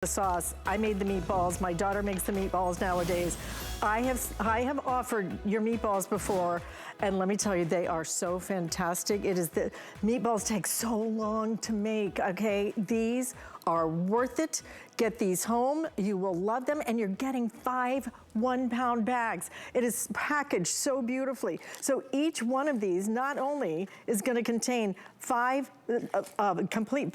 The sauce. I made the meatballs. My daughter makes the meatballs nowadays. I have offered your meatballs before, and let me tell you, they are so fantastic. It is the meatballs take so long to make, okay? These are worth it. Get these home. You will love them, and you're getting 5 1-pound bags. It is packaged so beautifully. So each one of these not only is gonna contain 5 complete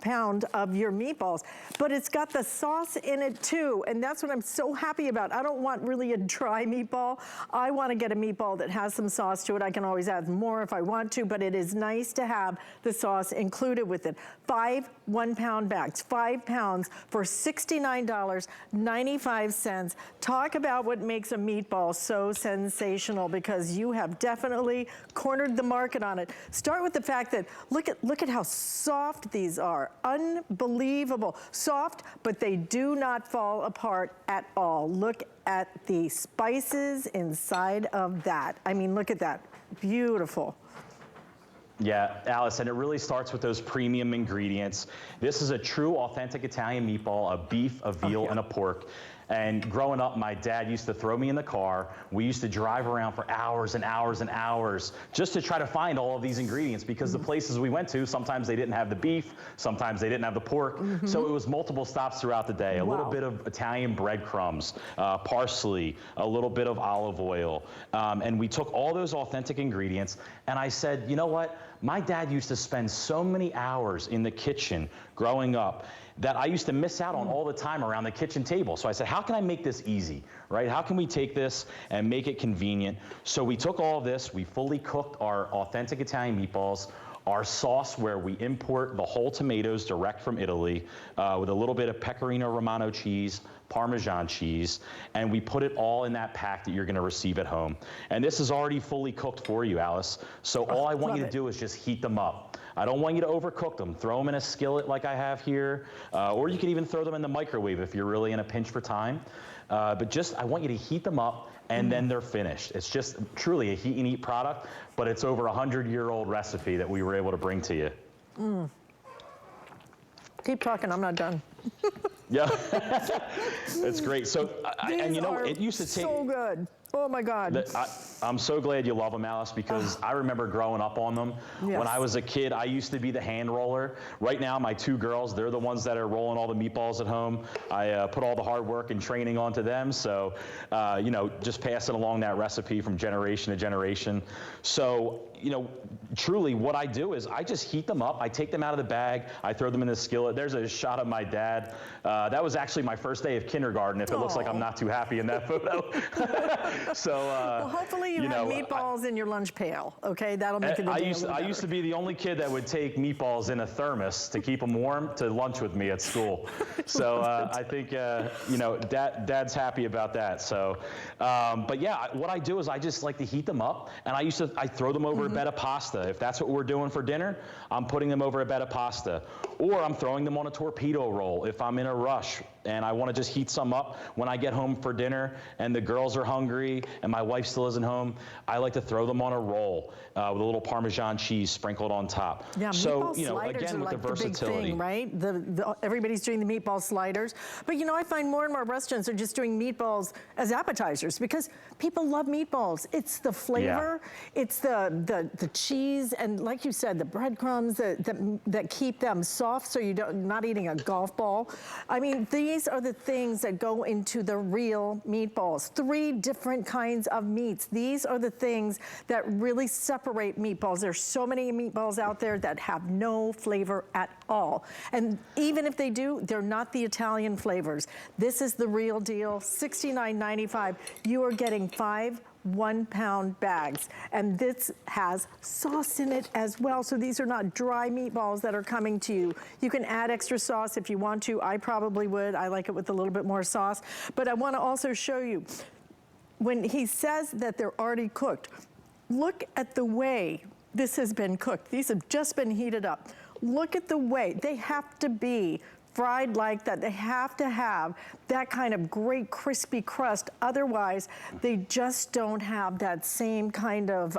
pound of your meatballs, but it's got the sauce in it too, and that's what I'm so happy about. I don't want really a dry meatball. I wanna get a meatball that has some sauce to it. I can always add more if I want to, but it is nice to have the sauce included with it. 5 1-pound bags, 5 pounds for $69.95. Talk about what makes a meatball so sensational, because you have definitely cornered the market on it. Start with the fact that look at how soft these are. Unbelievable. Soft, but they do not fall apart at all. Look at the spices inside of that. I mean, look at that. Beautiful. Yeah, Alice, and it really starts with those premium ingredients. This is a true, authentic Italian meatball, a beef, a veal, and a pork. And growing up, my dad used to throw me in the car. We used to drive around for hours and hours and hours just to try to find all of these ingredients, because the places we went to, sometimes they didn't have the beef, sometimes they didn't have the pork. So it was multiple stops throughout the day. A little bit of Italian breadcrumbs, parsley, a little bit of olive oil. And we took all those authentic ingredients, and I said, you know what? My dad used to spend so many hours in the kitchen growing up that I used to miss out on all the time around the kitchen table. So I said, how can I make this easy, right? How can we take this and make it convenient? So we took all of this, we fully cooked our authentic Italian meatballs, our sauce where we import the whole tomatoes direct from Italy, with a little bit of Pecorino Romano cheese, Parmesan cheese, and we put it all in that pack that you're gonna receive at home. And this is already fully cooked for you, Alice. So all I want you to do is just heat them up. I don't want you to overcook them. Throw them in a skillet like I have here, or you can even throw them in the microwave if you're really in a pinch for time. But just, I want you to heat them up, and then they're finished. It's just truly a heat and eat product, but it's over 100-year-old recipe that we were able to bring to you. Keep talking, I'm not done. Yeah, it's great. So, and you know, it used to take so good. Oh my God. I'm so glad you love them, Alice, because I remember growing up on them. Yes. When I was a kid, I used to be the hand roller. Right now, my 2 girls, they're the ones that are rolling all the meatballs at home. I put all the hard work and training onto them. So, you know, just passing along that recipe from generation to generation. So, you know, truly what I do is I just heat them up. I take them out of the bag. I throw them in the skillet. There's a shot of my dad. That was actually my first day of kindergarten, if it looks like I'm not too happy in that photo. So, well, hopefully you have meatballs in your lunch pail, okay? That'll make it a day I used to be the only kid that would take meatballs in a thermos to keep them warm to lunch with me at school. So I think, you know, Dad's happy about that. So, but yeah, what I do is I just like to heat them up, and I throw them over a bed of pasta. If that's what we're doing for dinner, I'm putting them over a bed of pasta. Or I'm throwing them on a torpedo roll if I'm in a rush and I want to just heat some up when I get home for dinner and the girls are hungry and my wife still isn't home. I like to throw them on a roll with a little Parmesan cheese sprinkled on top. Yeah, so, you know, again, with like the versatility. The big thing, right? Everybody's doing the meatball sliders. But, you know, I find more and more restaurants are just doing meatballs as appetizers because people love meatballs. It's the flavor, it's the cheese, and like you said, the breadcrumbs that keep them soft so you're not eating a golf ball. I mean, these are the things that go into the real meatballs. 3 different kinds of meats. These are the things that really separate meatballs. There's so many meatballs out there that have no flavor at all. And even if they do, they're not the Italian flavors. This is the real deal, $69.95. You are getting 5 1-pound bags, and this has sauce in it as well, so these are not dry meatballs that are coming to you. You can add extra sauce if you want to. I probably would. I like it with a little bit more sauce, but I want to also show you when he says that they're already cooked, look at the way this has been cooked. These have just been heated up. Look at the way they have to be fried like that. They have to have that kind of great crispy crust. Otherwise, they just don't have that same kind of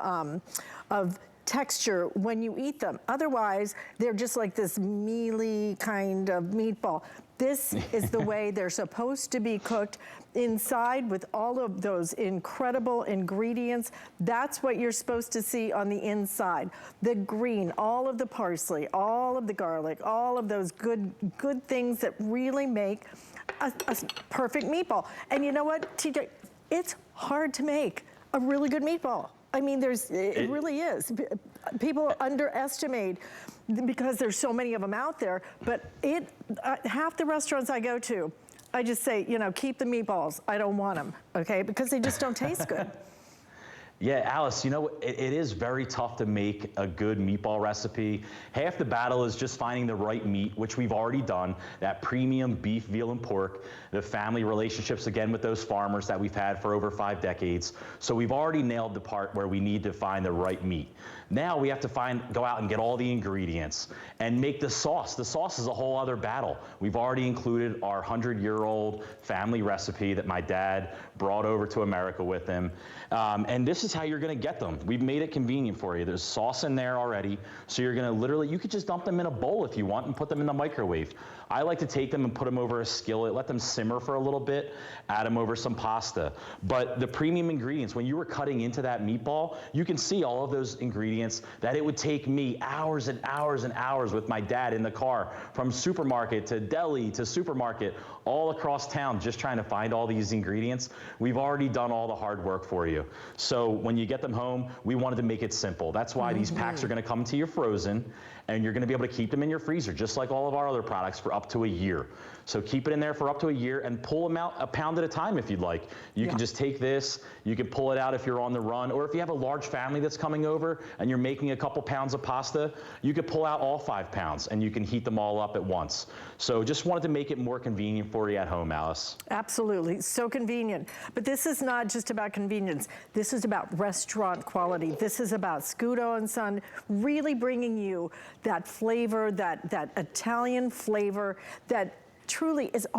texture when you eat them. Otherwise, they're just like this mealy kind of meatball. This is the way they're supposed to be cooked, inside with all of those incredible ingredients. That's what you're supposed to see on the inside. The green, all of the parsley, all of the garlic, all of those good things that really make a perfect meatball. And you know what, TJ? It's hard to make a really good meatball. I mean, it really is. People underestimate because there's so many of them out there, but half the restaurants I go to, I just say, you know, keep the meatballs. I don't want them, okay? Because they just don't taste good. Yeah, Alice, you know, it is very tough to make a good meatball recipe. Half the battle is just finding the right meat, which we've already done, that premium beef, veal, and pork, the family relationships, again, with those farmers that we've had for over 5 decades. So we've already nailed the part where we need to find the right meat. Now we have to go out and get all the ingredients and make the sauce. The sauce is a whole other battle. We've already included our 100-year-old family recipe that my dad brought over to America with him. And this is how you're gonna get them. We've made it convenient for you. There's sauce in there already. So you're gonna literally, you could just dump them in a bowl if you want and put them in the microwave. I like to take them and put them over a skillet, let them simmer for a little bit, add them over some pasta. But the premium ingredients, when you were cutting into that meatball, you can see all of those ingredients that it would take me hours and hours and hours with my dad in the car, from supermarket to deli to supermarket, all across town, just trying to find all these ingredients. We've already done all the hard work for you. So when you get them home, we wanted to make it simple. That's why these packs are gonna come to you frozen, and you're gonna be able to keep them in your freezer, just like all of our other products, for up to a year. So keep it in there for up to a year and pull them out a pound at a time if you'd like. You can just take this, you can pull it out if you're on the run, or if you have a large family that's coming over and you're making a couple pounds of pasta, you could pull out all 5 pounds and you can heat them all up at once. So just wanted to make it more convenient for you at home, Alice. Absolutely, so convenient. But this is not just about convenience. This is about restaurant quality. This is about Scudo & Son really bringing you that flavor, that Italian flavor that truly is all